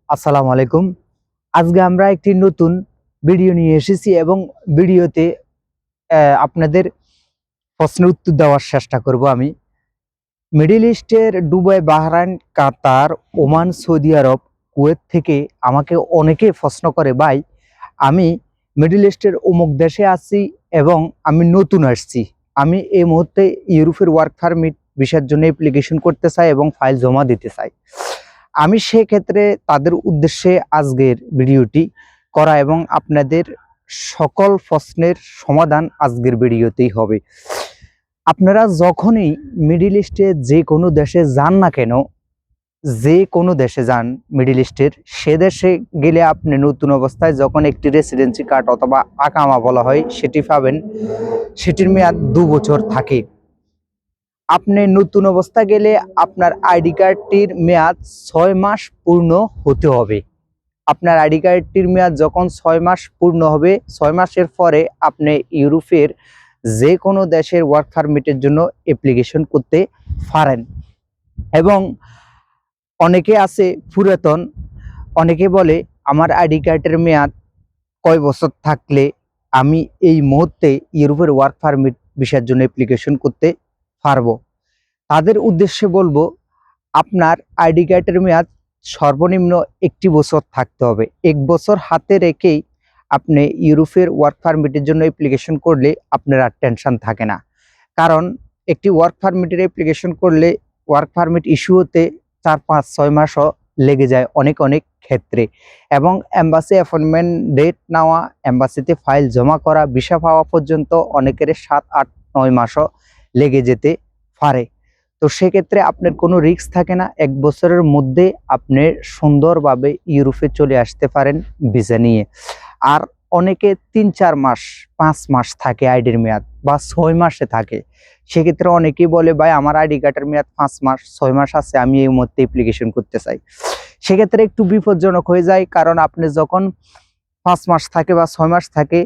আসসালামু আলাইকুম। আজকে আমরা একটি নতুন ভিডিও নিয়ে এসেছি এবং ভিডিওতে আপনাদের প্রশ্নের উত্তর দেওয়ার চেষ্টা করব আমি। মিডল ইস্টের দুবাই, বাহরাইন, কাতার, ওমান, সৌদি আরব, কুয়েত থেকে আমাকে অনেকে প্রশ্ন করে, ভাই আমি মিডল ইস্টের অমুক দেশে আছি এবং আমি নতুন আসছি। আমি এই মুহূর্তে ইউরোপের ওয়ার্ক পারমিট ভিসার জন্য অ্যাপ্লিকেশন করতে চাই এবং ফাইল জমা দিতে চাই। আমি সেক্ষেত্রে তাদের উদ্দেশ্যে আজকের ভিডিওটি করা এবং আপনাদের সকল প্রশ্নের সমাধান আজকের ভিডিওতেই হবে। আপনারা যখনই মিডল ইস্টে যে কোনো দেশে যান না কেন, যে কোনো দেশে যান মিডল ইস্টের, সে দেশে গেলে আপনি নতুন অবস্থায় যখন একটি রেসিডেন্সি কার্ড অথবা আকামা বলা হয় সেটি পাবেন, সেটির মেয়াদ 2 বছর থাকে। আপনি নতুন অবস্থা গেলে আপনার আইডি কার্ডটির মেয়াদ 6 মাস পূর্ণ হতে হবে। আপনার আইডি কার্ডটির মেয়াদ যখন 6 মাস পূর্ণ হবে, 6 মাসের পরে আপনি ইউরোপের যে কোনো দেশের ওয়ার্ক পারমিটের জন্য অ্যাপ্লিকেশন করতে পারেন। এবং অনেকে আছে পুরাতন, অনেকে বলে আমার আইডি কার্ডের মেয়াদ কয় বছর থাকলে আমি এই মুহূর্তে ইউরোপের ওয়ার্ক পারমিট ভিসার জন্য অ্যাপ্লিকেশন করতে পারবো। তাদের উদ্দেশ্যে বলবো, আপনার আইডি কার্ডের মেয়াদ সর্বনিম্ন 1 বছর থাকতে হবে। 1 বছর হাতে রেখেই আপনি ইউরোপের ওয়ার্ক পারমিটের জন্য অ্যাপ্লিকেশন করলে আপনার আর টেনশন থাকে না। কারণ একটি ওয়ার্ক পারমিটের অ্যাপ্লিকেশন করলে ওয়ার্ক পারমিট ইস্যু হতে 4, 5, 6 মাসও লেগে যায় অনেক ক্ষেত্রে। এবং এম্বাসি অ্যাপয়েন্টমেন্ট ডেট নেওয়া, এম্বাসিতে ফাইল জমা করা, ভিসা পাওয়া পর্যন্ত অনেকের 7, 8, 9 মাসও লেগে যেতে পারে। তো সেক্ষেত্রে আপনার কোনো রিস্ক থাকে না। 1 বছরের মধ্যে আপনি সুন্দরভাবে ইউরোপে চলে আসতে পারেন ভিসা নিয়ে। আর অনেকে 3, 4 মাস, 5 মাস থাকে আইডির মেয়াদ, বা 6 মাসে থাকে। সেক্ষেত্রে অনেকেই বলে, ভাই আমার আইডি কার্ডের মেয়াদ 5 মাস, 6 মাস আছে, আমি এই মুহূর্তে অ্যাপ্লিকেশন করতে চাই। সেক্ষেত্রে একটু বিপজ্জনক হয়ে যায়, কারণ আপনি যখন 5 মাস থাকে বা 6 মাস থাকে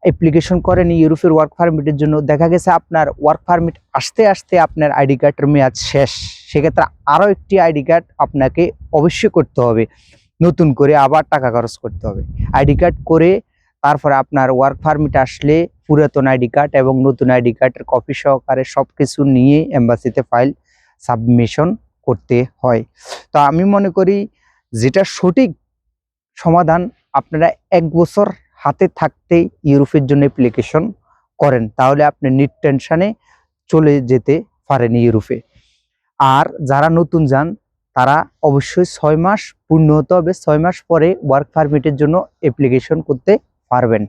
অ্যাপ্লিকেশন করেন ইউরোপের ওয়ার্ক পারমিটের জন্য, দেখা গেছে আপনার ওয়ার্ক পারমিট আসতে আসতে আপনার আইডি কার্ডের মেয়াদ শেষ। সেক্ষেত্রে আরও একটি আইডি কার্ড আপনাকে অবশ্যই করতে হবে, নতুন করে আবার টাকা খরচ করতে হবে। আইডি কার্ড করে তারপরে আপনার ওয়ার্ক পারমিট আসলে পুরাতন আইডি কার্ড এবং নতুন আইডি কার্ডের কপি সহকারে সব কিছু নিয়ে এম্বাসিতে ফাইল সাবমিশন করতে হয়। তো আমি মনে করি যেটা সঠিক সমাধান, আপনারা 1 বছর হাতে থাকতে ইউরোপের জন্য অ্যাপ্লিকেশন করেন, তাহলে আপনি নির্টেনশনে চলে যেতে পারেন ইউরোপে। আর যারা নতুন যান তারা অবশ্যই 6 মাস পূর্ণ হতে হবে, 6 মাস পরে ওয়ার্ক পারমিটের জন্য অ্যাপ্লিকেশন করতে পারবেন।